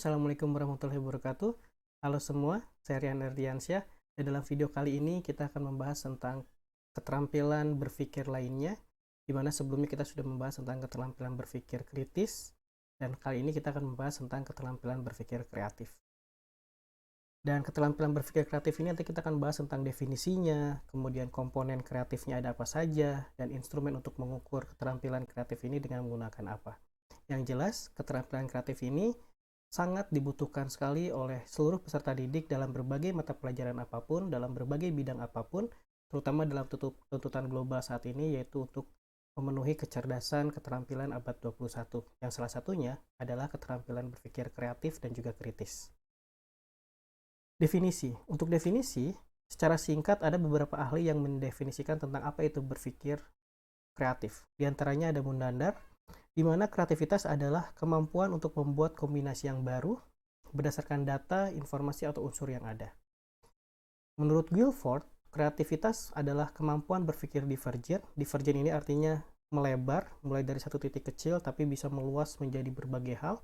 Assalamualaikum warahmatullahi wabarakatuh. Halo semua, saya Rian Erdiansyah. Dan dalam video kali ini kita akan membahas tentang keterampilan berpikir lainnya, di mana sebelumnya kita sudah membahas tentang keterampilan berpikir kritis, dan kali ini kita akan membahas tentang keterampilan berpikir kreatif. Dan keterampilan berpikir kreatif ini nanti kita akan bahas tentang definisinya, kemudian komponen kreatifnya ada apa saja, dan instrumen untuk mengukur keterampilan kreatif ini dengan menggunakan apa. Yang jelas, keterampilan kreatif ini sangat dibutuhkan sekali oleh seluruh peserta didik dalam berbagai mata pelajaran apapun, dalam berbagai bidang apapun, terutama dalam tuntutan global saat ini, yaitu untuk memenuhi kecerdasan keterampilan abad 21, yang salah satunya adalah keterampilan berpikir kreatif dan juga kritis. Definisi. Untuk definisi, secara singkat ada beberapa ahli yang mendefinisikan tentang apa itu berpikir kreatif. Di antaranya ada Munandar, di mana kreativitas adalah kemampuan untuk membuat kombinasi yang baru berdasarkan data, informasi, atau unsur yang ada. Menurut Guilford, kreativitas adalah kemampuan berpikir divergen. Divergen ini artinya melebar, mulai dari satu titik kecil, tapi bisa meluas menjadi berbagai hal.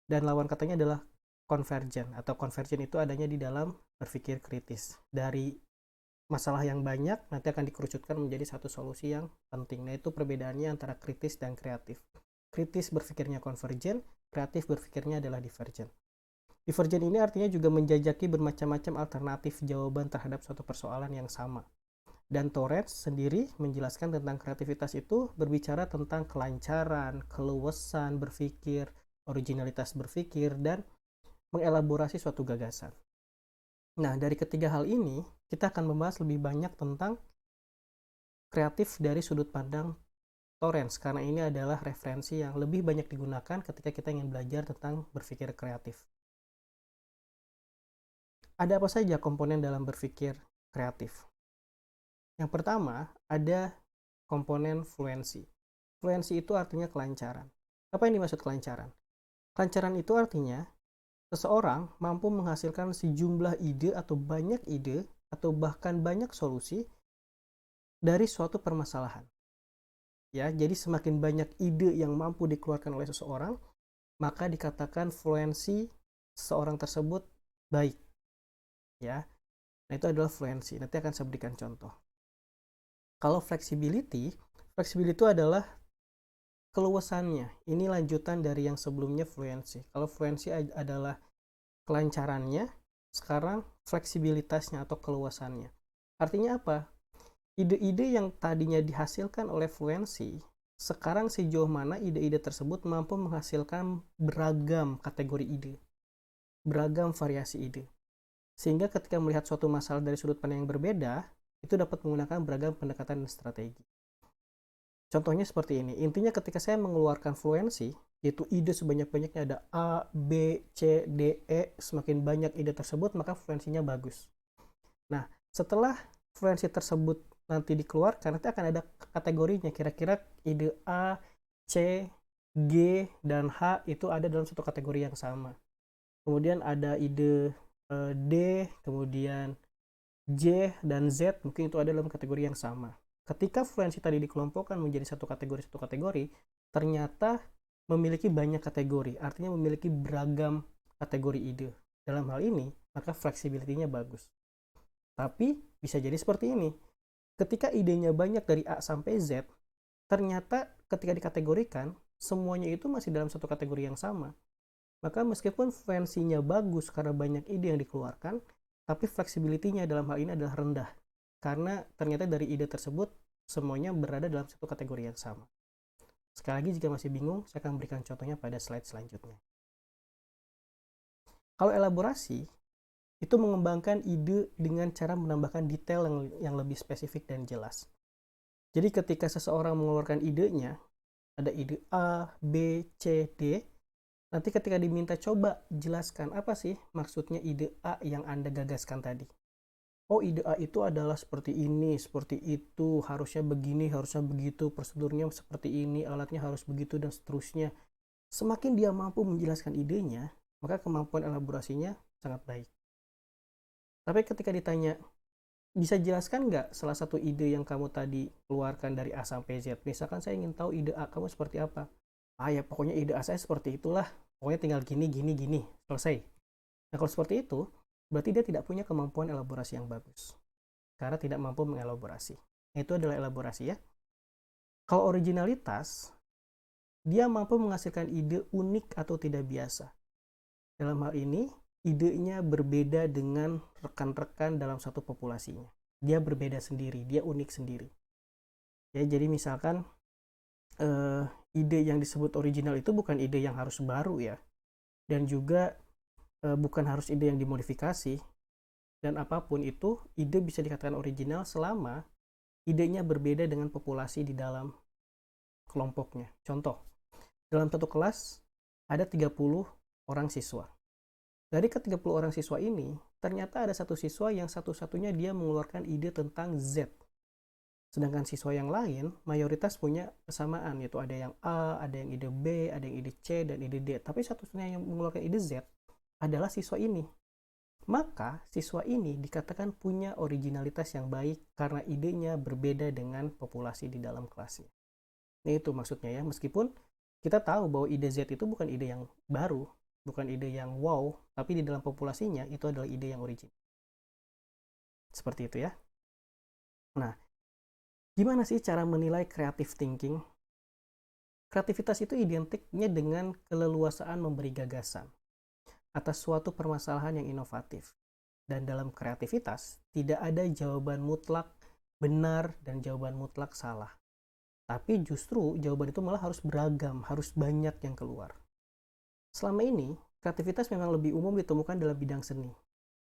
Dan lawan katanya adalah konvergen, atau konvergen itu adanya di dalam berpikir kritis. Dari masalah yang banyak nanti akan dikerucutkan menjadi satu solusi yang penting. Nah, itu perbedaannya antara kritis dan kreatif. Kritis berpikirnya konvergen, kreatif berpikirnya adalah divergen. Divergen ini artinya juga menjajaki bermacam-macam alternatif jawaban terhadap suatu persoalan yang sama. Dan Torres sendiri menjelaskan tentang kreativitas itu berbicara tentang kelancaran, keluasan berpikir, originalitas berpikir, dan mengelaborasi suatu gagasan. Nah, dari ketiga hal ini, kita akan membahas lebih banyak tentang kreatif dari sudut pandang Torrens, karena ini adalah referensi yang lebih banyak digunakan ketika kita ingin belajar tentang berpikir kreatif. Ada apa saja komponen dalam berpikir kreatif? Yang pertama, ada komponen fluensi. Fluensi itu artinya kelancaran. Apa yang dimaksud kelancaran? Kelancaran itu artinya seseorang mampu menghasilkan sejumlah ide atau banyak ide atau bahkan banyak solusi dari suatu permasalahan. Ya, jadi semakin banyak ide yang mampu dikeluarkan oleh seseorang, maka dikatakan fluensi seseorang tersebut baik. Ya. Nah, itu adalah fluensi. Nanti akan saya berikan contoh. Kalau flexibility itu adalah keluasannya. Ini lanjutan dari yang sebelumnya fluensi. Kalau fluensi adalah kelancarannya, sekarang fleksibilitasnya atau keluasannya. Artinya apa? Ide-ide yang tadinya dihasilkan oleh fluensi, sekarang sejauh mana ide-ide tersebut mampu menghasilkan beragam kategori ide, beragam variasi ide. Sehingga ketika melihat suatu masalah dari sudut pandang yang berbeda, itu dapat menggunakan beragam pendekatan dan strategi. Contohnya seperti ini. Intinya ketika saya mengeluarkan fluensi, yaitu ide sebanyak-banyaknya, ada A, B, C, D, E, semakin banyak ide tersebut, maka fluensinya bagus. Nah, setelah fluensi tersebut nanti dikeluarkan, nanti akan ada kategorinya. Kira-kira ide A, C, G, dan H itu ada dalam satu kategori yang sama. Kemudian ada ide D, kemudian J, dan Z, mungkin itu ada dalam kategori yang sama. Ketika fluensi tadi dikelompokkan menjadi satu kategori, ternyata memiliki banyak kategori, artinya memiliki beragam kategori ide. Dalam hal ini, maka flexibility-nya bagus. Tapi bisa jadi seperti ini. Ketika idenya banyak dari A sampai Z, ternyata ketika dikategorikan, semuanya itu masih dalam satu kategori yang sama. Maka meskipun fluensinya bagus karena banyak ide yang dikeluarkan, tapi flexibility-nya dalam hal ini adalah rendah. Karena ternyata dari ide tersebut, semuanya berada dalam satu kategori yang sama. Sekali lagi, jika masih bingung, saya akan berikan contohnya pada slide selanjutnya. Kalau elaborasi, itu mengembangkan ide dengan cara menambahkan detail yang lebih spesifik dan jelas. Jadi ketika seseorang mengeluarkan idenya, ada ide A, B, C, D, nanti ketika diminta coba jelaskan apa sih maksudnya ide A yang Anda gagaskan tadi. Oh, ide A itu adalah seperti ini, seperti itu, harusnya begini, harusnya begitu, prosedurnya seperti ini, alatnya harus begitu, dan seterusnya. Semakin dia mampu menjelaskan idenya, maka kemampuan elaborasinya sangat baik. Tapi ketika ditanya, bisa jelaskan nggak salah satu ide yang kamu tadi keluarkan dari A sampai Z? Misalkan saya ingin tahu ide A kamu seperti apa. Ah ya, pokoknya ide A saya seperti itulah. Pokoknya tinggal gini, gini, gini, selesai. Nah, kalau seperti itu, berarti dia tidak punya kemampuan elaborasi yang bagus. Karena tidak mampu mengelaborasi. Itu adalah elaborasi ya. Kalau originalitas, dia mampu menghasilkan ide unik atau tidak biasa. Dalam hal ini, idenya berbeda dengan rekan-rekan dalam satu populasinya. Dia berbeda sendiri, dia unik sendiri. Ya, jadi misalkan ide yang disebut original itu bukan ide yang harus baru ya, dan juga bukan harus ide yang dimodifikasi. Dan apapun itu, ide bisa dikatakan original selama idenya berbeda dengan populasi di dalam kelompoknya. Contoh, dalam satu kelas ada 30 orang siswa. Dari ke-30 orang siswa ini, ternyata ada satu siswa yang satu-satunya dia mengeluarkan ide tentang Z. Sedangkan siswa yang lain, mayoritas punya kesamaan, yaitu ada yang A, ada yang ide B, ada yang ide C, dan ide D. Tapi satu-satunya yang mengeluarkan ide Z adalah siswa ini. Maka, siswa ini dikatakan punya originalitas yang baik karena idenya berbeda dengan populasi di dalam kelasnya. Nah, itu maksudnya ya, meskipun kita tahu bahwa ide Z itu bukan ide yang baru, bukan ide yang wow, tapi di dalam populasinya itu adalah ide yang original. Seperti itu ya. Nah, gimana sih cara menilai creative thinking? Kreativitas itu identiknya dengan keleluasaan memberi gagasan atas suatu permasalahan yang inovatif. Dan dalam kreativitas, tidak ada jawaban mutlak benar dan jawaban mutlak salah. Tapi justru jawaban itu malah harus beragam, harus banyak yang keluar. Selama ini, kreativitas memang lebih umum ditemukan dalam bidang seni.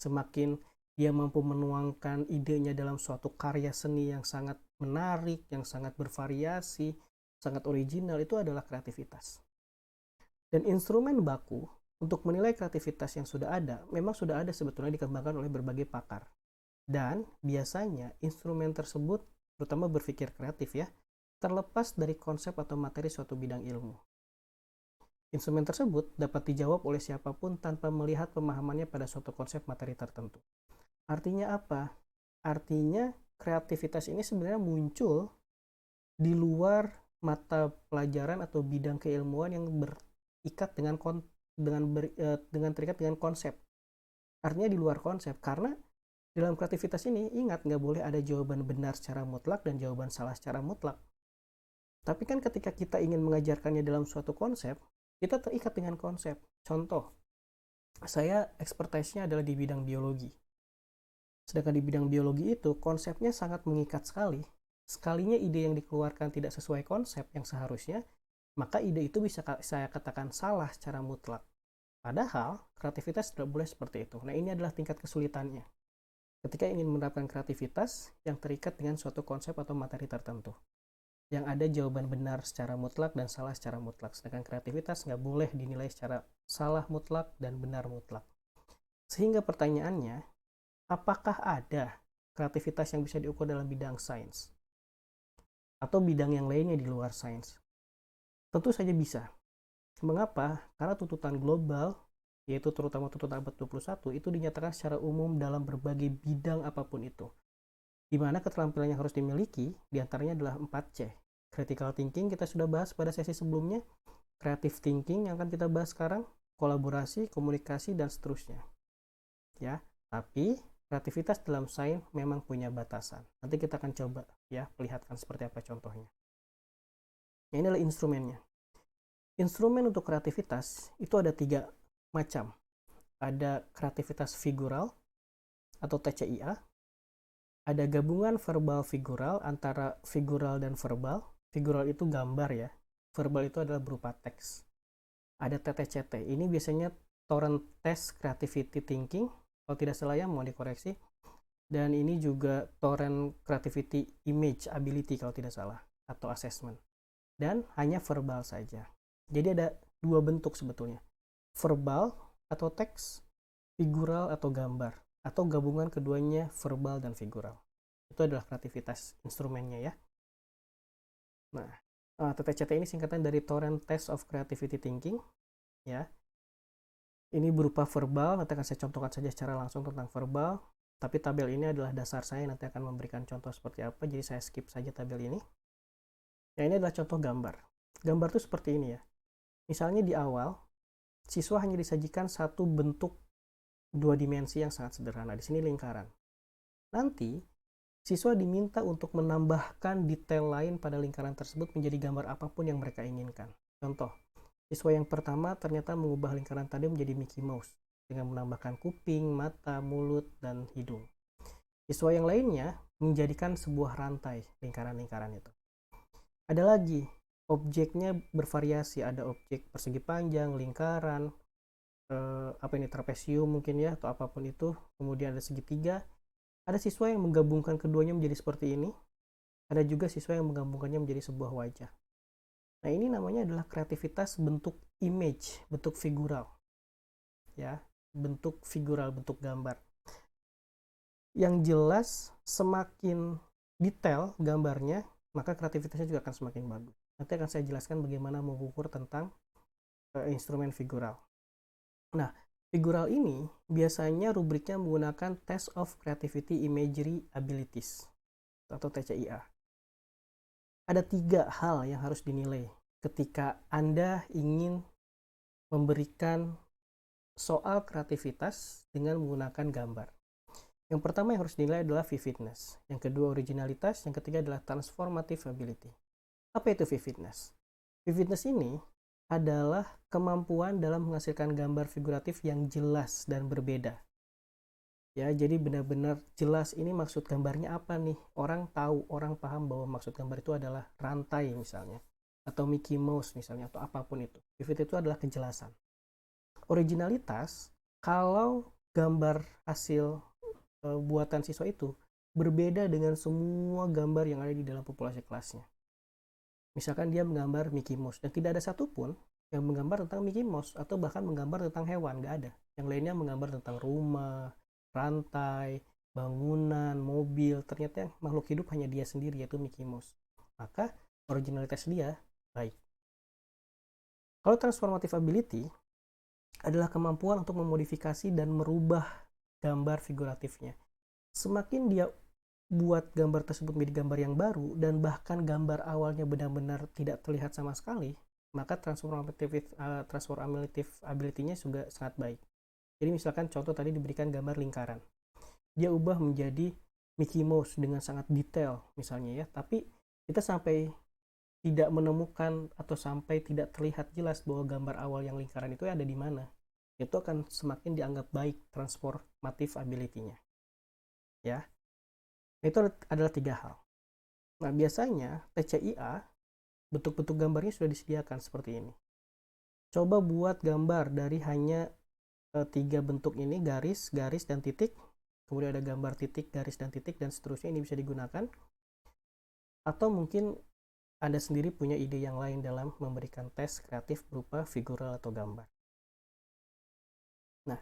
Semakin dia mampu menuangkan idenya dalam suatu karya seni yang sangat menarik, yang sangat bervariasi, sangat original, itu adalah kreativitas. Dan instrumen baku untuk menilai kreativitas yang sudah ada, memang sudah ada sebetulnya dikembangkan oleh berbagai pakar. Dan biasanya instrumen tersebut, terutama berpikir kreatif ya, terlepas dari konsep atau materi suatu bidang ilmu. Instrumen tersebut dapat dijawab oleh siapapun tanpa melihat pemahamannya pada suatu konsep materi tertentu. Artinya apa? Artinya kreativitas ini sebenarnya muncul di luar mata pelajaran atau bidang keilmuan yang berikat dengan terikat dengan konsep. Artinya di luar konsep, karena dalam kreativitas ini ingat nggak boleh ada jawaban benar secara mutlak dan jawaban salah secara mutlak. Tapi kan ketika kita ingin mengajarkannya dalam suatu konsep, kita terikat dengan konsep. Contoh, saya expertise-nya adalah di bidang biologi. Sedangkan di bidang biologi itu konsepnya sangat mengikat sekali. Sekalinya ide yang dikeluarkan tidak sesuai konsep yang seharusnya, maka ide itu bisa saya katakan salah secara mutlak. Padahal kreativitas tidak boleh seperti itu. Nah, ini adalah tingkat kesulitannya. Ketika ingin menerapkan kreativitas yang terikat dengan suatu konsep atau materi tertentu, yang ada jawaban benar secara mutlak dan salah secara mutlak. Sedangkan kreativitas nggak boleh dinilai secara salah mutlak dan benar mutlak. Sehingga pertanyaannya, apakah ada kreativitas yang bisa diukur dalam bidang sains? Atau bidang yang lainnya di luar sains? Tentu saja bisa. Mengapa? Karena tuntutan global, yaitu terutama tuntutan abad 21, itu dinyatakan secara umum dalam berbagai bidang apapun itu. Di mana keterampilan yang harus dimiliki diantaranya adalah 4C. Critical thinking kita sudah bahas pada sesi sebelumnya, creative thinking yang akan kita bahas sekarang, kolaborasi, komunikasi, dan seterusnya. Ya, tapi kreativitas dalam sains memang punya batasan. Nanti kita akan coba ya perlihatkan seperti apa contohnya. Ini adalah instrumennya. Instrumen untuk kreativitas itu ada 3 macam. Ada kreativitas figural atau TCIA, ada gabungan verbal figural antara figural dan verbal. Figural itu gambar ya, verbal itu adalah berupa teks. Ada TTCT, ini biasanya Torrent Test Creativity Thinking, kalau tidak salah ya, mau dikoreksi. Dan ini juga Torrent Creativity Image Ability kalau tidak salah, atau assessment. Dan hanya verbal saja. Jadi ada 2 bentuk sebetulnya, verbal atau teks, figural atau gambar, atau gabungan keduanya verbal dan figural. Itu adalah kreativitas instrumennya ya. Nah, TTCT ini singkatan dari Torrent Test of Creativity Thinking ya. Ini berupa verbal, nanti akan saya contohkan saja secara langsung tentang verbal, tapi tabel ini adalah dasar saya, nanti akan memberikan contoh seperti apa, jadi saya skip saja tabel ini. Ya, ini adalah contoh gambar. Gambar itu seperti ini ya. Misalnya di awal, siswa hanya disajikan satu bentuk dua dimensi yang sangat sederhana. Di sini lingkaran. Nanti, siswa diminta untuk menambahkan detail lain pada lingkaran tersebut menjadi gambar apapun yang mereka inginkan. Contoh, siswa yang pertama ternyata mengubah lingkaran tadi menjadi Mickey Mouse dengan menambahkan kuping, mata, mulut, dan hidung. Siswa yang lainnya menjadikan sebuah rantai lingkaran-lingkaran itu. Ada lagi, objeknya bervariasi, ada objek persegi panjang, lingkaran, trapesium mungkin ya, atau apapun itu. Kemudian ada segitiga. Ada siswa yang menggabungkan keduanya menjadi seperti ini. Ada juga siswa yang menggabungkannya menjadi sebuah wajah. Nah, ini namanya adalah kreativitas bentuk image, bentuk figural. Ya, bentuk figural, bentuk gambar. Yang jelas, semakin detail gambarnya, maka kreativitasnya juga akan semakin bagus. Nanti akan saya jelaskan bagaimana mengukur tentang instrumen figural. Nah, figural ini biasanya rubriknya menggunakan Test of Creativity Imagery Abilities atau TCIA. Ada 3 hal yang harus dinilai ketika Anda ingin memberikan soal kreativitas dengan menggunakan gambar. Yang pertama yang harus dinilai adalah vividness, yang kedua originalitas, yang ketiga adalah transformative ability. Apa itu vividness? Vividness ini adalah kemampuan dalam menghasilkan gambar figuratif yang jelas dan berbeda. Ya, jadi benar-benar jelas ini maksud gambarnya apa nih? Orang tahu, orang paham bahwa maksud gambar itu adalah rantai misalnya, atau Mickey Mouse misalnya, atau apapun itu. Vivid itu adalah kejelasan. Originalitas, kalau gambar hasil buatan siswa itu berbeda dengan semua gambar yang ada di dalam populasi kelasnya. Misalkan dia menggambar Mickey Mouse dan tidak ada satupun yang menggambar tentang Mickey Mouse atau bahkan menggambar tentang hewan, nggak ada. Yang lainnya menggambar tentang rumah, rantai, bangunan, mobil. Ternyata yang makhluk hidup hanya dia sendiri, yaitu Mickey Mouse. Maka originalitas dia baik. Kalau transformative ability adalah kemampuan untuk memodifikasi dan merubah gambar figuratifnya. Semakin dia buat gambar tersebut menjadi gambar yang baru dan bahkan gambar awalnya benar-benar tidak terlihat sama sekali, maka transformative ability-nya juga sangat baik. Jadi misalkan contoh tadi diberikan gambar lingkaran, dia ubah menjadi Mickey Mouse dengan sangat detail misalnya ya, tapi kita sampai tidak menemukan atau sampai tidak terlihat jelas bahwa gambar awal yang lingkaran itu ada di mana, itu akan semakin dianggap baik transformative ability-nya ya. Itu adalah 3 hal. Nah, biasanya TCIA, bentuk-bentuk gambarnya sudah disediakan seperti ini. Coba buat gambar dari hanya 3 bentuk ini, garis, garis, dan titik. Kemudian ada gambar titik, garis, dan titik, dan seterusnya. Ini bisa digunakan. Atau mungkin Anda sendiri punya ide yang lain dalam memberikan tes kreatif berupa figural atau gambar. Nah,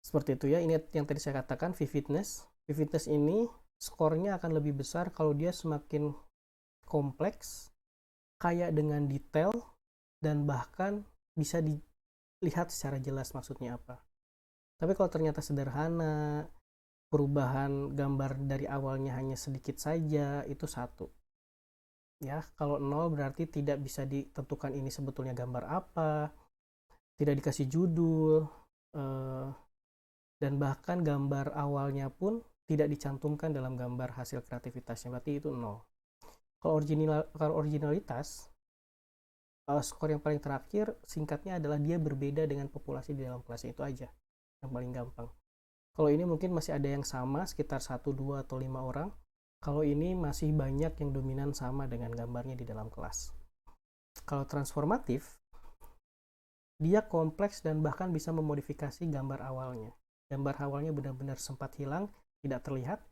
seperti itu ya. Ini yang tadi saya katakan, vividness. Vividness ini skornya akan lebih besar kalau dia semakin kompleks, kaya dengan detail, dan bahkan bisa dilihat secara jelas maksudnya apa. Tapi kalau ternyata sederhana, perubahan gambar dari awalnya hanya sedikit saja, itu 1. Ya, kalau 0 berarti tidak bisa ditentukan ini sebetulnya gambar apa, tidak dikasih judul, dan bahkan gambar awalnya pun tidak dicantumkan dalam gambar hasil kreativitasnya, berarti itu 0. Kalau originalitas, skor yang paling terakhir singkatnya adalah dia berbeda dengan populasi di dalam kelasnya, itu aja yang paling gampang. Kalau ini mungkin masih ada yang sama, sekitar 1, 2, atau 5 orang. Kalau ini masih banyak yang dominan sama dengan gambarnya di dalam kelas. Kalau transformatif, dia kompleks dan bahkan bisa memodifikasi gambar awalnya. Gambar awalnya benar-benar sempat hilang, tidak terlihat,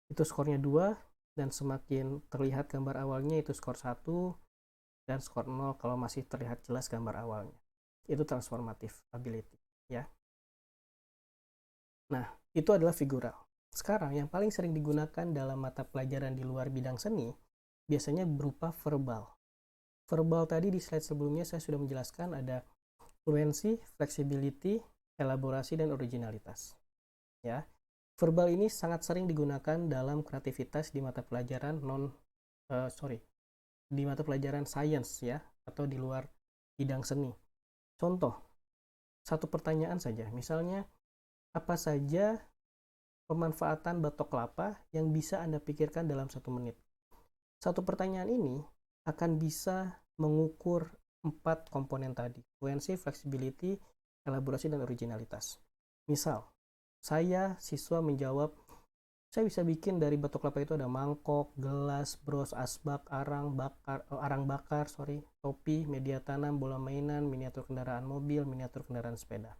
itu skornya 2, dan semakin terlihat gambar awalnya itu skor 1, dan skor 0 kalau masih terlihat jelas gambar awalnya. Itu transformative ability ya. Nah, itu adalah figural. Sekarang yang paling sering digunakan dalam mata pelajaran di luar bidang seni biasanya berupa verbal. Verbal tadi di slide sebelumnya saya sudah menjelaskan ada fluency, flexibility, elaborasi, dan originalitas. Ya, verbal ini sangat sering digunakan dalam kreativitas di mata pelajaran di mata pelajaran science ya, atau di luar bidang seni. Contoh, satu pertanyaan saja. Misalnya, apa saja pemanfaatan batok kelapa yang bisa Anda pikirkan dalam 1 menit? Satu pertanyaan ini akan bisa mengukur 4 komponen tadi: fluency, flexibility, elaborasi, dan originalitas. Misal, saya siswa menjawab, saya bisa bikin dari batok kelapa itu ada mangkok, gelas, bros, asbak, arang bakar, topi, media tanam, bola mainan, miniatur kendaraan mobil, miniatur kendaraan sepeda.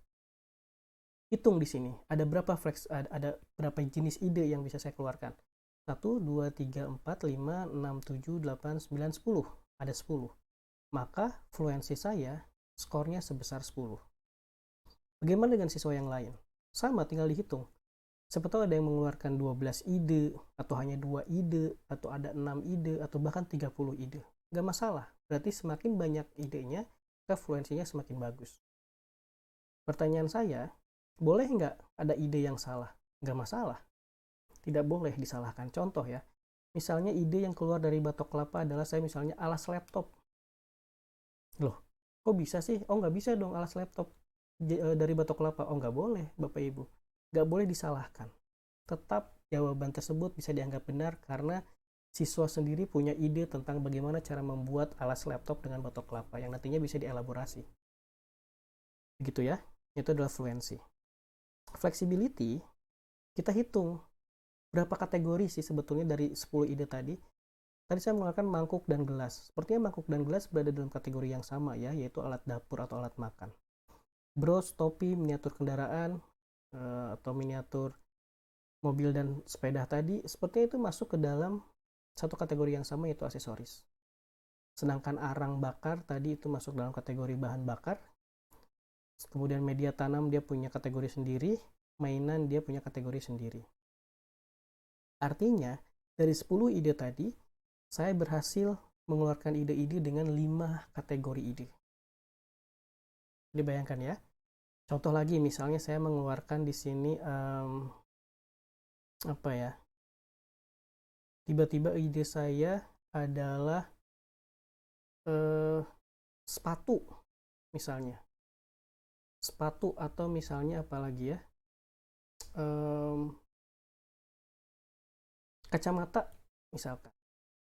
Hitung di sini, ada berapa jenis ide yang bisa saya keluarkan. 1, 2, 3, 4, 5, 6, 7, 8, 9, 10. Ada 10. Maka fluensi saya skornya sebesar 10. Bagaimana dengan siswa yang lain? Sama, tinggal dihitung. Siapa tahu ada yang mengeluarkan 12 ide, atau hanya 2 ide, atau ada 6 ide, atau bahkan 30 ide. Nggak masalah, berarti semakin banyak idenya, fluensinya semakin bagus. Pertanyaan saya, boleh nggak ada ide yang salah? Nggak masalah, tidak boleh disalahkan. Contoh ya, misalnya ide yang keluar dari batok kelapa adalah saya misalnya alas laptop. Loh, kok bisa sih? Oh, nggak bisa dong alas laptop dari batok kelapa. Oh, nggak boleh, Bapak Ibu. Nggak boleh disalahkan. Tetap jawaban tersebut bisa dianggap benar karena siswa sendiri punya ide tentang bagaimana cara membuat alas laptop dengan batok kelapa yang nantinya bisa dielaborasi. Begitu ya, itu adalah fluency. Flexibility, kita hitung berapa kategori sih sebetulnya dari 10 ide tadi. Tadi saya mengeluarkan mangkuk dan gelas. Sepertinya mangkuk dan gelas berada dalam kategori yang sama ya, yaitu alat dapur atau alat makan. Bros, topi, miniatur kendaraan, atau miniatur mobil dan sepeda tadi, sepertinya itu masuk ke dalam satu kategori yang sama, yaitu aksesoris. Sedangkan arang bakar tadi itu masuk dalam kategori bahan bakar. Kemudian media tanam dia punya kategori sendiri, mainan dia punya kategori sendiri. Artinya, dari 10 ide tadi, saya berhasil mengeluarkan ide-ide dengan 5 kategori ide. Dibayangkan ya. Contoh lagi, misalnya saya mengeluarkan di sini apa ya? Tiba-tiba ide saya adalah sepatu misalnya. Sepatu atau misalnya apa lagi ya? Kacamata misalkan.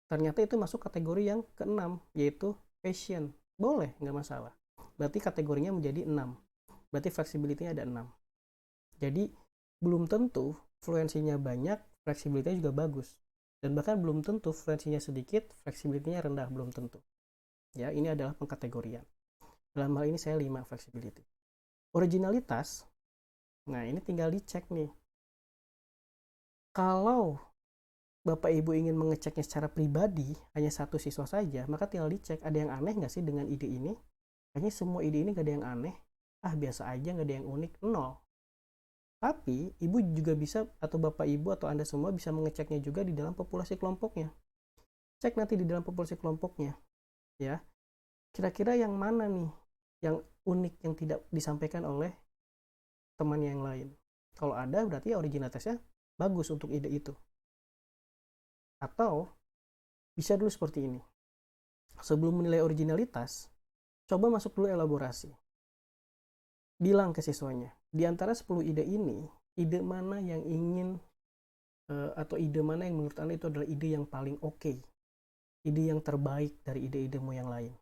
Ternyata itu masuk kategori yang ke-6, yaitu fashion. Boleh, nggak masalah. Berarti kategorinya menjadi 6. Berarti flexibility-nya ada 6. Jadi, belum tentu fluensinya banyak, fleksibilitasnya juga bagus. Dan bahkan belum tentu fluensinya sedikit, fleksibilitasnya rendah, belum tentu. Ya, ini adalah pengkategorian. Dalam hal ini saya 5 flexibility. Originalitas, nah ini tinggal dicek nih. Kalau Bapak Ibu ingin mengeceknya secara pribadi, hanya satu siswa saja, maka tinggal dicek ada yang aneh nggak sih dengan ide ini. Kayaknya semua ide ini nggak ada yang aneh. Biasa aja, nggak ada yang unik, 0. Tapi, Ibu juga bisa, atau Bapak Ibu atau Anda semua bisa mengeceknya juga di dalam populasi kelompoknya. Cek nanti di dalam populasi kelompoknya. Ya, kira-kira yang mana nih yang unik yang tidak disampaikan oleh teman yang lain. Kalau ada, berarti originalitasnya bagus untuk ide itu. Atau bisa dulu seperti ini. Sebelum menilai originalitas, coba masuk dulu elaborasi. Bilang ke siswanya, di antara 10 ide ini, ide mana yang ingin atau ide mana yang menurut Anda itu adalah ide yang paling oke, ide yang terbaik dari ide-idemu yang lain.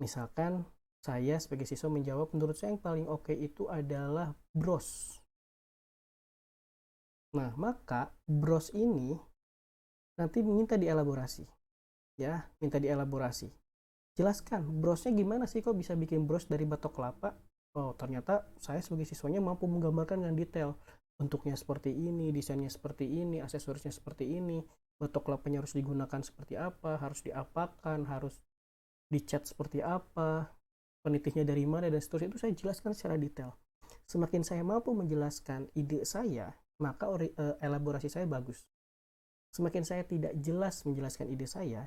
Misalkan saya sebagai siswa menjawab, menurut saya yang paling oke itu adalah bros. Nah, maka bros ini nanti minta dielaborasi. Ya, minta dielaborasi. Jelaskan, brosnya gimana sih, kok bisa bikin bros dari batok kelapa? Oh, ternyata saya sebagai siswanya mampu menggambarkan dengan detail. Bentuknya seperti ini, desainnya seperti ini, aksesorisnya seperti ini, batok kelapanya harus digunakan seperti apa, harus diapakan, harus dicat seperti apa, penitihnya dari mana, dan seterusnya. Itu saya jelaskan secara detail. Semakin saya mampu menjelaskan ide saya, maka elaborasi saya bagus. Semakin saya tidak jelas menjelaskan ide saya,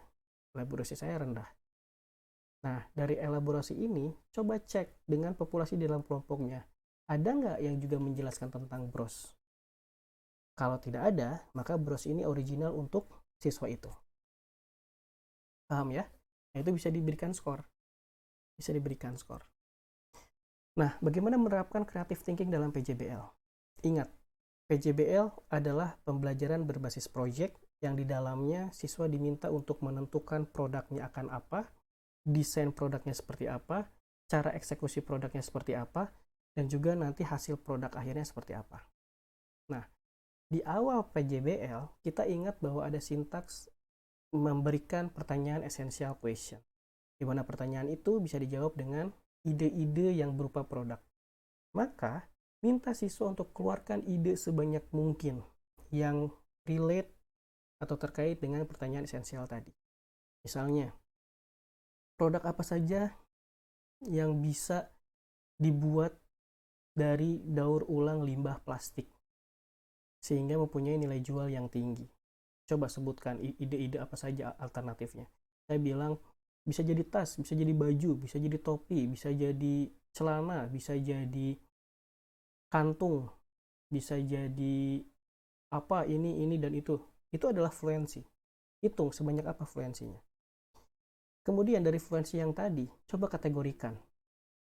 elaborasi saya rendah. Nah, dari elaborasi ini, coba cek dengan populasi dalam kelompoknya. Ada nggak yang juga menjelaskan tentang bros? Kalau tidak ada, maka bros ini original untuk siswa itu. Paham ya? Nah, itu bisa diberikan skor. Bisa diberikan skor. Nah, bagaimana menerapkan creative thinking dalam PJBL? Ingat, PJBL adalah pembelajaran berbasis project yang di dalamnya siswa diminta untuk menentukan produknya akan apa, desain produknya seperti apa, cara eksekusi produknya seperti apa, dan juga nanti hasil produk akhirnya seperti apa. Nah, di awal PJBL, kita ingat bahwa ada sintaks memberikan pertanyaan essential question, di mana pertanyaan itu bisa dijawab dengan ide-ide yang berupa produk. Maka, minta siswa untuk keluarkan ide sebanyak mungkin yang relate atau terkait dengan pertanyaan esensial tadi. Misalnya, produk apa saja yang bisa dibuat dari daur ulang limbah plastik sehingga mempunyai nilai jual yang tinggi. Coba sebutkan ide-ide apa saja alternatifnya. Saya bilang bisa jadi tas, bisa jadi baju, bisa jadi topi, bisa jadi celana, bisa jadi kantung, bisa jadi apa ini dan itu. Itu adalah fluensi. Hitung sebanyak apa fluensinya. Kemudian dari fluensi yang tadi, coba kategorikan.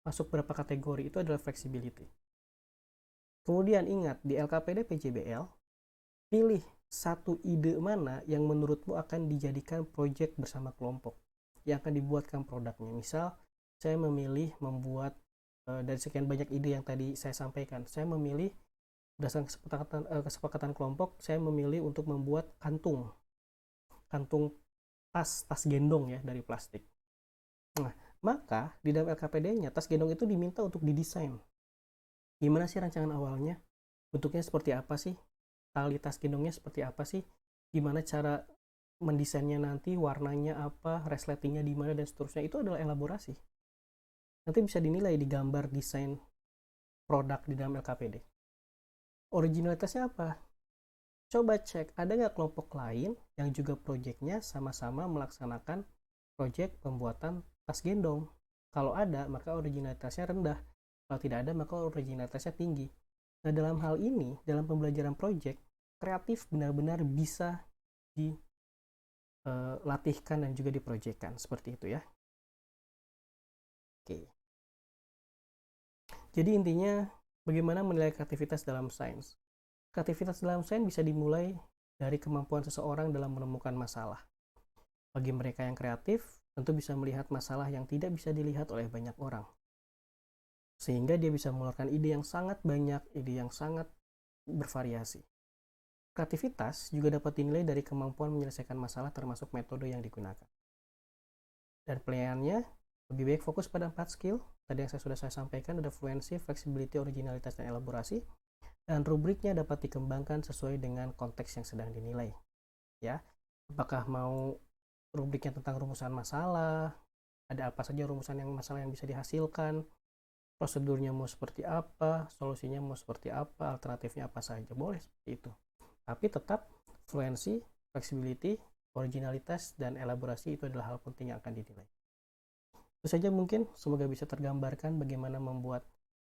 Masuk berapa kategori, itu adalah flexibility. Kemudian ingat, di LKPD PJBL, pilih satu ide mana yang menurutmu akan dijadikan proyek bersama kelompok, yang akan dibuatkan produknya. Misal, saya memilih membuat, dari sekian banyak ide yang tadi saya sampaikan, saya memilih berdasarkan kesepakatan kelompok, saya memilih untuk membuat kantung tas gendong ya dari plastik. Nah, maka di dalam LKPD-nya tas gendong itu diminta untuk didesain. Gimana sih rancangan awalnya? Bentuknya seperti apa sih? Tali tas gendongnya seperti apa sih? Gimana cara mendesainnya nanti, warnanya apa, resletingnya di mana dan seterusnya. Itu adalah elaborasi. Nanti bisa dinilai di gambar desain produk di dalam LKPD. Originalitasnya apa? Coba cek, ada nggak kelompok lain yang juga proyeknya sama-sama melaksanakan proyek pembuatan tas gendong. Kalau ada, maka originalitasnya rendah. Kalau tidak ada, maka originalitasnya tinggi. Nah, dalam hal ini, dalam pembelajaran proyek, kreatif benar-benar bisa dilatihkan dan juga diproyekkan. Seperti itu ya. Oke. Jadi intinya, bagaimana menilai kreativitas dalam sains? Kreativitas dalam sains bisa dimulai dari kemampuan seseorang dalam menemukan masalah. Bagi mereka yang kreatif, tentu bisa melihat masalah yang tidak bisa dilihat oleh banyak orang. Sehingga dia bisa mengeluarkan ide yang sangat banyak, ide yang sangat bervariasi. Kreativitas juga dapat dinilai dari kemampuan menyelesaikan masalah termasuk metode yang digunakan. Dan penilaiannya lebih baik fokus pada 4 skill. Tadi yang sudah saya sampaikan ada fluency, flexibility, originalitas, dan elaborasi. Dan rubriknya dapat dikembangkan sesuai dengan konteks yang sedang dinilai. Ya, apakah mau rubriknya tentang rumusan masalah, ada apa saja rumusan masalah yang bisa dihasilkan, prosedurnya mau seperti apa, solusinya mau seperti apa, alternatifnya apa saja, boleh seperti itu. Tapi tetap fluency, flexibility, originalitas, dan elaborasi itu adalah hal penting yang akan dinilai. Itu saja mungkin, semoga bisa tergambarkan bagaimana membuat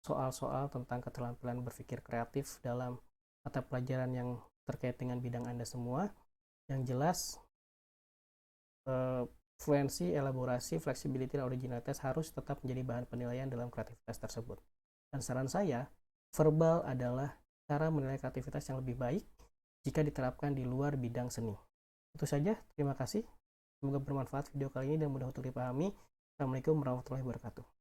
soal-soal tentang keterampilan berpikir kreatif dalam mata pelajaran yang terkait dengan bidang Anda semua. Yang jelas, fluency, elaborasi, flexibility, dan originalitas harus tetap menjadi bahan penilaian dalam kreativitas tersebut. Dan saran saya, verbal adalah cara menilai kreativitas yang lebih baik jika diterapkan di luar bidang seni. Itu saja, terima kasih. Semoga bermanfaat video kali ini dan mudah untuk dipahami. Assalamualaikum warahmatullahi wabarakatuh.